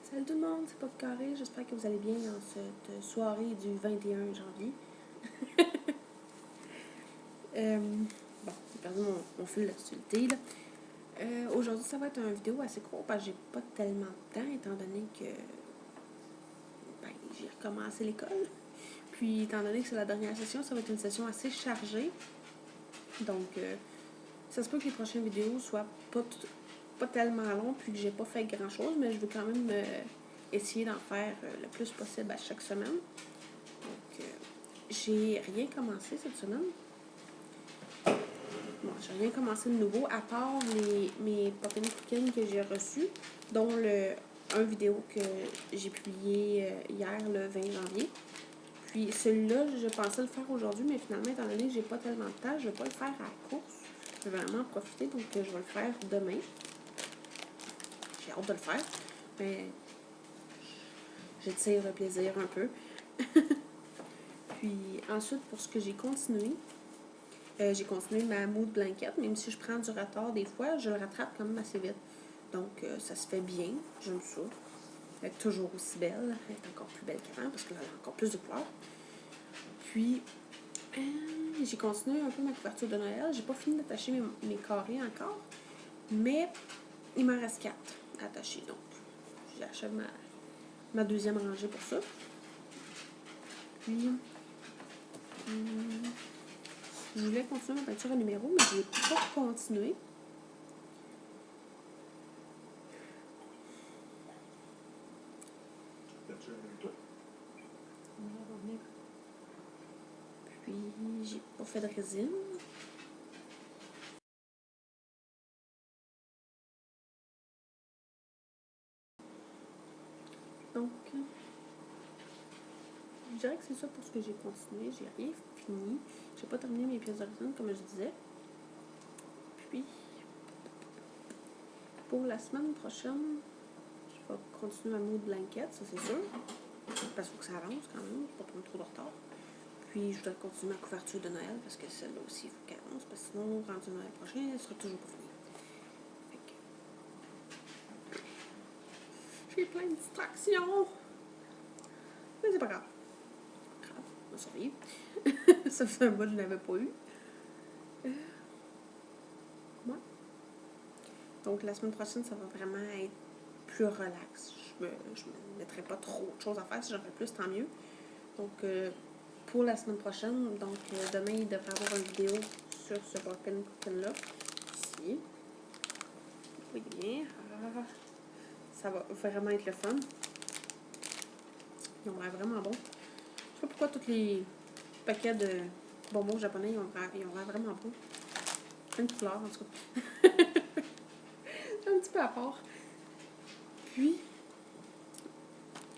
Salut tout le monde, c'est Pop Carré. J'espère que vous allez bien dans cette soirée du 21 janvier. Bon, j'ai perdu mon fil d'actualité. Aujourd'hui, ça va être une vidéo assez courte parce que j'ai pas tellement de temps étant donné que j'ai recommencé l'école. Puis, étant donné que c'est la dernière session, ça va être une session assez chargée. Donc, ça se peut que les prochaines vidéos soient pas tellement longues puis que j'ai pas fait grand chose, mais je veux quand même essayer d'en faire le plus possible à chaque semaine. Donc, j'ai rien commencé cette semaine. Bon, j'ai rien commencé de nouveau, à part mes Pokémon Cooking que j'ai reçus, dont un vidéo que j'ai publié hier, le 20 janvier. Puis celui-là, je pensais le faire aujourd'hui, mais finalement, étant donné que j'ai pas tellement de temps, je vais pas le faire à la course. Je vais vraiment en profiter, donc je vais le faire demain. J'ai hâte de le faire, mais j'étire le plaisir un peu. Puis ensuite, pour ce que j'ai continué ma mood blanket, même si je prends du retard des fois, je le rattrape quand même assez vite. Donc, ça se fait bien, j'aime ça. Elle est toujours aussi belle, elle est encore plus belle qu'avant parce qu'elle a encore plus de couleurs. Puis, j'ai continué un peu ma couverture de Noël. J'ai pas fini d'attacher mes carrés encore, mais il m'en reste 4 attachés. Donc, j'achève ma deuxième rangée pour ça. Puis, je voulais continuer ma peinture à numéro, mais je n'ai pas continué. Puis, j'ai pas fait de résine. Donc, je dirais que c'est ça pour ce que j'ai continué. J'ai rien fini. J'ai pas terminé mes pièces de résine, comme je disais. Puis, pour la semaine prochaine, je vais continuer ma mood blanket, ça c'est sûr. Parce qu'il faut que ça avance quand même, pas prendre trop de retard. Puis, je dois continuer ma couverture de Noël parce que celle-là aussi, il faut qu'elle avance. Parce que sinon, rendu Noël prochain, elle sera toujours pas finie. J'ai plein de distractions. Mais c'est pas grave. On va survivre. Ça fait un mois que je n'avais pas eu. Ouais. Donc, la semaine prochaine, ça va vraiment être plus relax. Je me mettrai pas trop de choses à faire. Si j'en fais plus, tant mieux. Donc, pour la semaine prochaine, donc demain, il devrait y avoir une vidéo sur ce Pokémon Cooking-là. Ici. Oui, bien. Ça va vraiment être le fun. Ils ont l'air vraiment bons. Je sais pas pourquoi tous les paquets de bonbons japonais, ils ont l'air vraiment bons. Plein de couleurs, en tout cas. Un petit peu à part. Puis,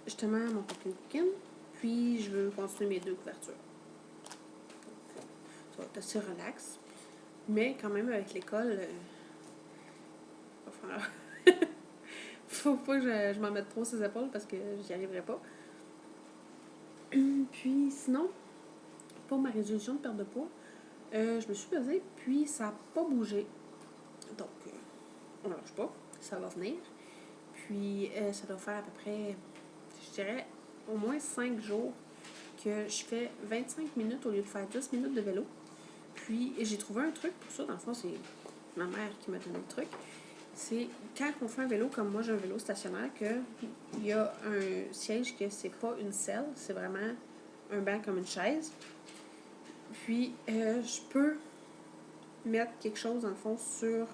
justement, mon Pokémon Cooking. Puis, je veux continuer mes 2 couvertures. Donc, ça va être assez relax. Mais quand même, avec l'école, faut pas que je m'en mette trop sur les épaules parce que j'y arriverai pas. Puis, sinon, pour ma résolution de perte de poids, je me suis pesée, puis ça n'a pas bougé. Donc, on ne lâche pas, ça va venir. Puis, ça doit faire à peu près, je dirais, au moins 5 jours que je fais 25 minutes au lieu de faire 10 minutes de vélo. Puis, j'ai trouvé un truc pour ça. Dans le fond, c'est ma mère qui m'a donné le truc. C'est quand on fait un vélo, comme moi j'ai un vélo stationnaire, qu'il y a un siège que c'est pas une selle, c'est vraiment un banc comme une chaise. Puis, je peux mettre quelque chose, dans le fond, sur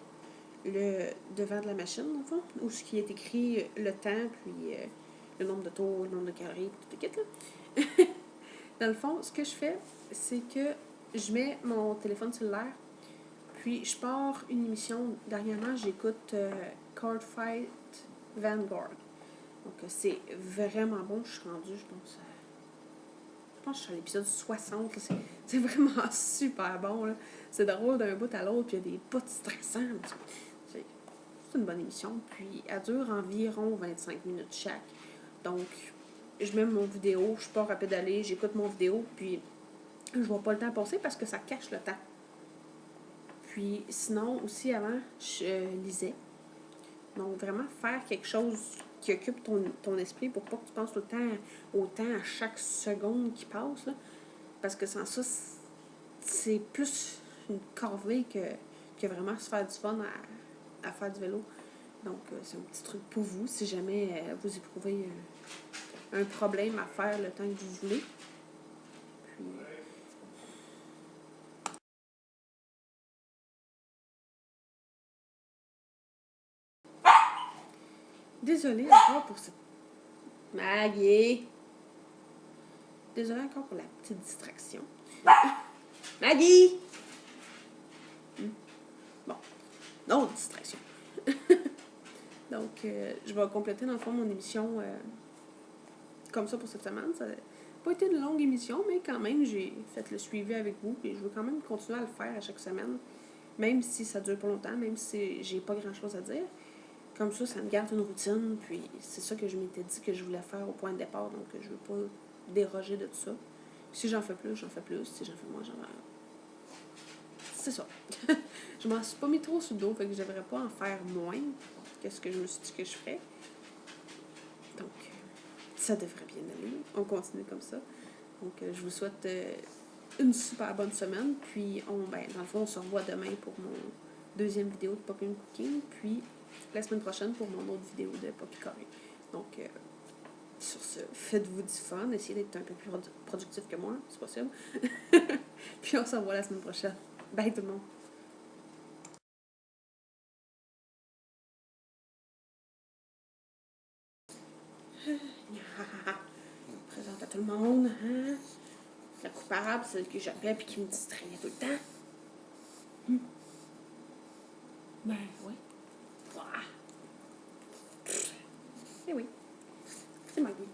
le devant de la machine, dans le fond, où ce qui est écrit le temps, puis le nombre de tours, le nombre de calories, tout le kit, là. Dans le fond, ce que je fais, c'est que je mets mon téléphone cellulaire, puis je pars une émission. Dernièrement, j'écoute Cardfight Vanguard. Donc, c'est vraiment bon. Je suis rendue, je pense que je suis à l'épisode 60. C'est vraiment super bon. Là. C'est drôle d'un bout à l'autre, puis il y a des bouts stressants. C'est une bonne émission. Puis, elle dure environ 25 minutes chaque. Donc, je mets mon vidéo, je pars à pédaler, j'écoute mon vidéo, puis je vois pas le temps passer parce que ça cache le temps. Puis, sinon, aussi, avant, je lisais. Donc, vraiment faire quelque chose qui occupe ton esprit pour pas que tu penses tout le temps au temps à chaque seconde qui passe. Là. Parce que sans ça, c'est plus une corvée que vraiment se faire du fun à faire du vélo. Donc, c'est un petit truc pour vous, si jamais vous éprouvez un problème à faire le temps que vous voulez. Puis, désolée encore pour cette... Maggie! Désolée encore pour la petite distraction. Maggie! Bon, non, distraction. Donc, je vais compléter dans le fond mon émission comme ça pour cette semaine. Ça n'a pas été une longue émission, mais quand même, j'ai fait le suivi avec vous. Et je veux quand même continuer à le faire à chaque semaine, même si ça dure pas longtemps, même si j'ai pas grand-chose à dire. Comme ça me garde une routine. Puis c'est ça que je m'étais dit que je voulais faire au point de départ. Donc, je veux pas déroger de tout ça. Si j'en fais plus, j'en fais plus. Si j'en fais moins, j'en fais... C'est ça. Je m'en suis pas mis trop sur le dos, fait que je devrais pas en faire moins que ce que je me suis dit que je ferais. Donc, ça devrait bien aller. On continue comme ça. Donc, je vous souhaite une super bonne semaine. Puis, dans le fond, on se revoit demain pour mon deuxième vidéo de Popping Cooking. Puis, la semaine prochaine pour mon autre vidéo de Poppy Curry. Donc, sur ce, faites-vous du fun. Essayez d'être un peu plus productif que moi, c'est possible. Puis, on se revoit la semaine prochaine. Bye tout le monde. Présente à tout le monde, hein? La coupable, celle que j'appelle puis qui me distrayait tout le temps. Ben oui. Ouah. Eh oui. C'est ma vie.